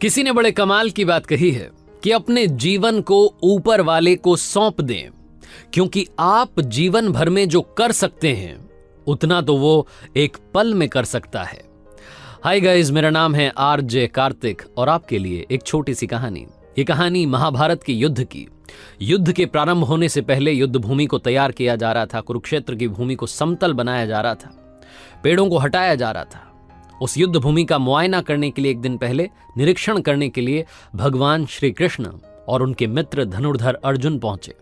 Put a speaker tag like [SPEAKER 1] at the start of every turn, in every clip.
[SPEAKER 1] किसी ने बड़े कमाल की बात कही है कि अपने जीवन को ऊपर वाले को सौंप दें, क्योंकि आप जीवन भर में जो कर सकते हैं उतना तो वो एक पल में कर सकता है। हाय गाइस, मेरा नाम है आरजे कार्तिक और आपके लिए एक छोटी सी कहानी। ये कहानी महाभारत के युद्ध की। युद्ध के प्रारंभ होने से पहले युद्ध भूमि को तैयार किया जा रहा था। कुरुक्षेत्र की भूमि को समतल बनाया जा रहा था, पेड़ों को हटाया जा रहा था। उस युद्ध भूमि का मुआयना करने के लिए एक दिन पहले निरीक्षण करने के लिए भगवान श्री कृष्ण और उनके मित्र धनुर्धर अर्जुन पहुंचे।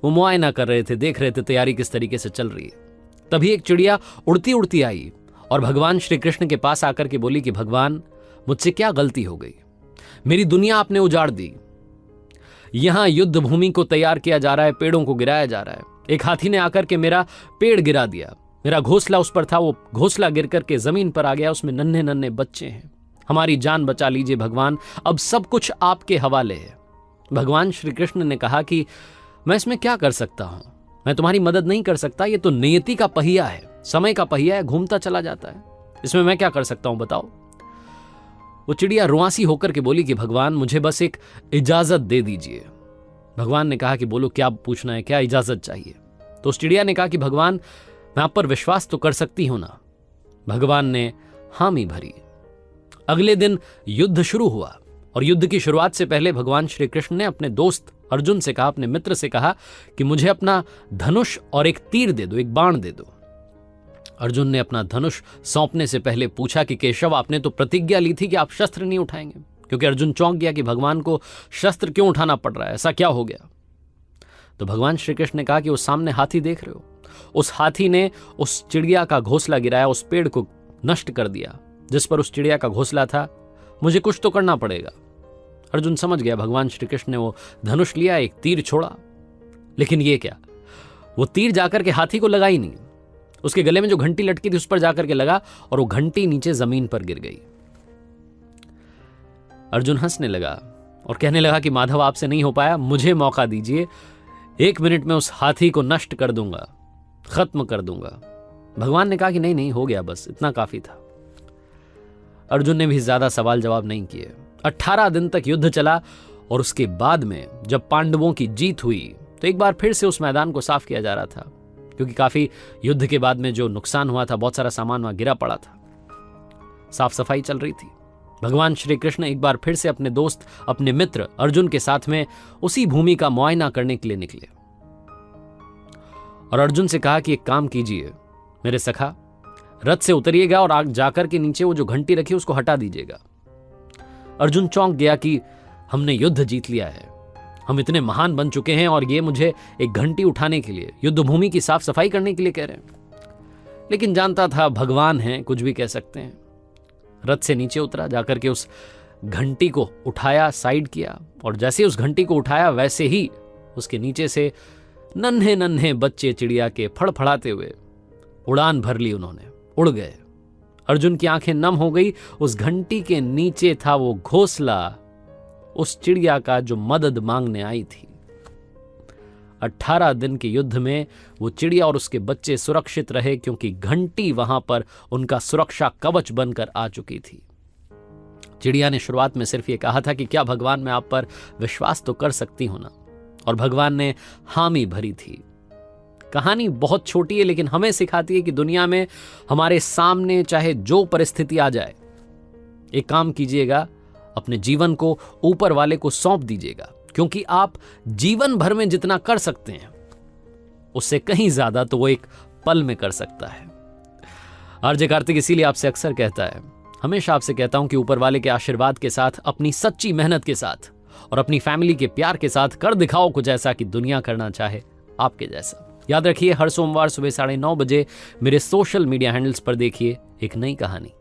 [SPEAKER 1] वो मुआयना कर रहे थे, देख रहे थे तैयारी किस तरीके से चल रही है। तभी एक चिड़िया उड़ती उड़ती आई और भगवान श्री कृष्ण के पास आकर के बोली कि भगवान, मुझसे क्या गलती हो गई? मेरी दुनिया आपने उजाड़ दी। यहां युद्ध भूमि को तैयार किया जा रहा है, पेड़ों को गिराया जा रहा है। एक हाथी ने आकर के मेरा पेड़ गिरा दिया। मेरा घोंसला उस पर था, वो घोंसला गिर करके जमीन पर आ गया। उसमें नन्हे नन्हे बच्चे हैं। हमारी जान बचा लीजिए भगवान, अब सब कुछ आपके हवाले है। भगवान श्री कृष्ण ने कहा कि मैं इसमें क्या कर सकता हूं, मैं तुम्हारी मदद नहीं कर सकता। ये तो नियति का पहिया है, समय का पहिया है, घूमता चला जाता है। इसमें मैं क्या कर सकता हूं बताओ? वो चिड़िया रुआसी होकर के बोली कि भगवान, मुझे बस एक इजाजत दे दीजिए। भगवान ने कहा कि बोलो, क्या पूछना है, क्या इजाजत चाहिए? तो उस चिड़िया ने कहा कि भगवान, मैं आप पर विश्वास तो कर सकती हूं ना? भगवान ने हामी भरी। अगले दिन युद्ध शुरू हुआ और युद्ध की शुरुआत से पहले भगवान श्री कृष्ण ने अपने दोस्त अर्जुन से कहा, अपने मित्र से कहा कि मुझे अपना धनुष और एक तीर दे दो, एक बाण दे दो। अर्जुन ने अपना धनुष सौंपने से पहले पूछा कि केशव, आपने तो प्रतिज्ञा ली थी कि आप शस्त्र नहीं उठाएंगे। क्योंकि अर्जुन चौंक गया कि भगवान को शस्त्र क्यों उठाना पड़ रहा है, ऐसा क्या हो गया? तो भगवान श्री कृष्ण ने कहा कि उस सामने हाथी देख रहे हो, उस हाथी ने उस चिड़िया का घोंसला गिराया, उस पेड़ को नष्ट कर दिया जिस पर उस चिड़िया का घोंसला था। मुझे कुछ तो करना पड़ेगा। अर्जुन समझ गया। भगवान श्री कृष्ण ने वो धनुष लिया, एक तीर छोड़ा, लेकिन ये क्या, वो तीर जाकर के हाथी को लगा ही नहीं। उसके गले में जो घंटी लटकी थी उस पर जाकर के लगा और वो घंटी नीचे जमीन पर गिर गई। अर्जुन हंसने लगा और कहने लगा कि माधव, आपसे नहीं हो पाया, मुझे मौका दीजिए। 1 मिनट में उस हाथी को नष्ट कर दूंगा, खत्म कर दूंगा। भगवान ने कहा कि नहीं नहीं, हो गया, बस इतना काफी था। अर्जुन ने भी ज्यादा सवाल जवाब नहीं किए। 18 दिन तक युद्ध चला और उसके बाद में जब पांडवों की जीत हुई तो एक बार फिर से उस मैदान को साफ किया जा रहा था, क्योंकि काफी युद्ध के बाद में जो नुकसान हुआ था, बहुत सारा सामान वहां गिरा पड़ा था। साफ सफाई चल रही थी। भगवान श्री कृष्ण एक बार फिर से अपने दोस्त, अपने मित्र अर्जुन के साथ में उसी भूमि का मुआयना करने के लिए निकले और अर्जुन से कहा कि एक काम कीजिए मेरे सखा, रथ से उतरिएगा और आग जाकर के नीचे वो जो घंटी रखी उसको हटा दीजिएगा। अर्जुन चौंक गया कि हमने युद्ध जीत लिया है, हम इतने महान बन चुके हैं और ये मुझे एक घंटी उठाने के लिए, युद्ध भूमि की साफ सफाई करने के लिए कह रहे हैं। लेकिन जानता था भगवान हैं, कुछ भी कह सकते हैं। रथ से नीचे उतरा, जाकर के उस घंटी को उठाया, साइड किया और जैसे उस घंटी को उठाया वैसे ही उसके नीचे से नन्हे नन्हे बच्चे चिड़िया के फड़फड़ाते हुए उड़ान भर ली। उन्होंने उड़ गए। अर्जुन की आंखें नम हो गई। उस घंटी के नीचे था वो घोंसला उस चिड़िया का जो मदद मांगने आई थी। 18 दिन के युद्ध में वो चिड़िया और उसके बच्चे सुरक्षित रहे, क्योंकि घंटी वहां पर उनका सुरक्षा कवच बनकर आ चुकी थी। चिड़िया ने शुरुआत में सिर्फ ये कहा था कि क्या भगवान, मैं आप पर विश्वास तो कर सकती हूं ना? और भगवान ने हामी भरी थी। कहानी बहुत छोटी है, लेकिन हमें सिखाती है कि दुनिया में हमारे सामने चाहे जो परिस्थिति आ जाए, एक काम कीजिएगा, अपने जीवन को ऊपर वाले को सौंप दीजिएगा, क्योंकि आप जीवन भर में जितना कर सकते हैं उससे कहीं ज्यादा तो वो एक पल में कर सकता है। आरजे कार्तिक इसीलिए आपसे अक्सर कहता है, हमेशा आपसे कहता हूं कि ऊपर वाले के आशीर्वाद के साथ, अपनी सच्ची मेहनत के साथ और अपनी फैमिली के प्यार के साथ कर दिखाओ कुछ ऐसा कि दुनिया करना चाहे आपके जैसा। याद रखिए, हर सोमवार सुबह 9:30 बजे मेरे सोशल मीडिया हैंडल्स पर देखिए एक नई कहानी।